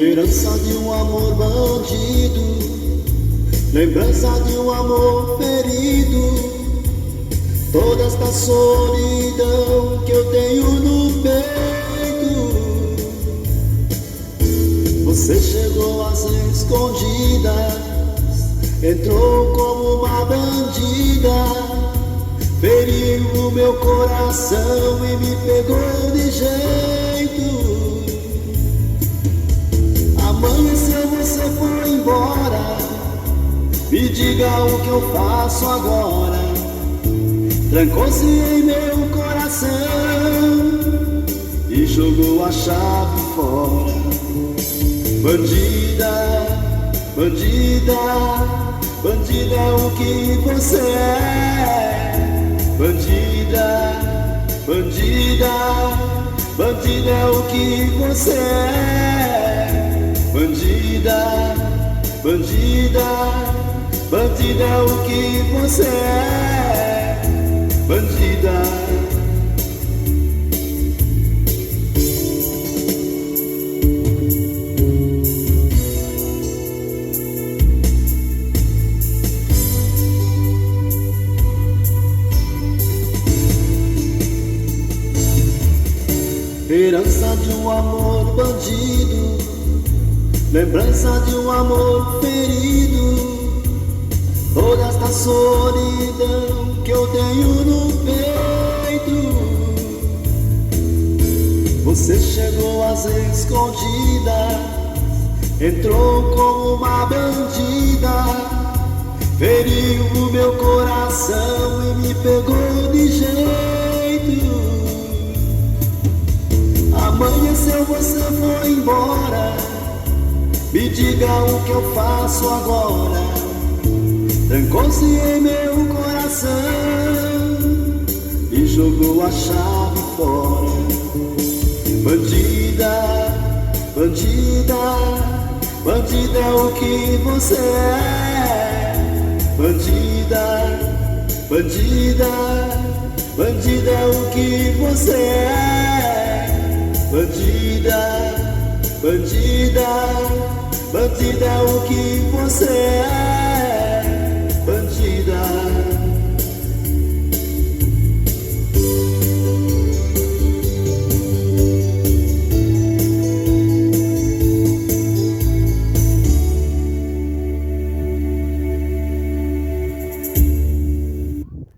Herança de um amor bandido, lembrança de um amor ferido, toda esta solidão que eu tenho no peito. Você chegou às escondidas, entrou como uma bandida, feriu o meu coração e me pegou de jeito. Amanheceu, você foi embora, me diga o que eu faço agora. Trancou-se em meu coração e jogou a chave fora. Bandida, bandida, bandida é o que você é. Bandida, bandida, bandida é o que você é. Bandida, bandida, bandida é o que você é. Bandida. Herança de um amor bandido, lembrança de um amor ferido, toda esta solidão que eu tenho no peito. Você chegou às escondidas, entrou como uma bandida, feriu o meu coração e me pegou de jeito. Amanheceu, você foi embora, me diga o que eu faço agora. Trancou-se em meu coração e jogou a chave fora. Bandida, bandida, bandida é o que você é. Bandida, bandida, bandida é o que você é. Bandida, bandida, bandida é o que você é.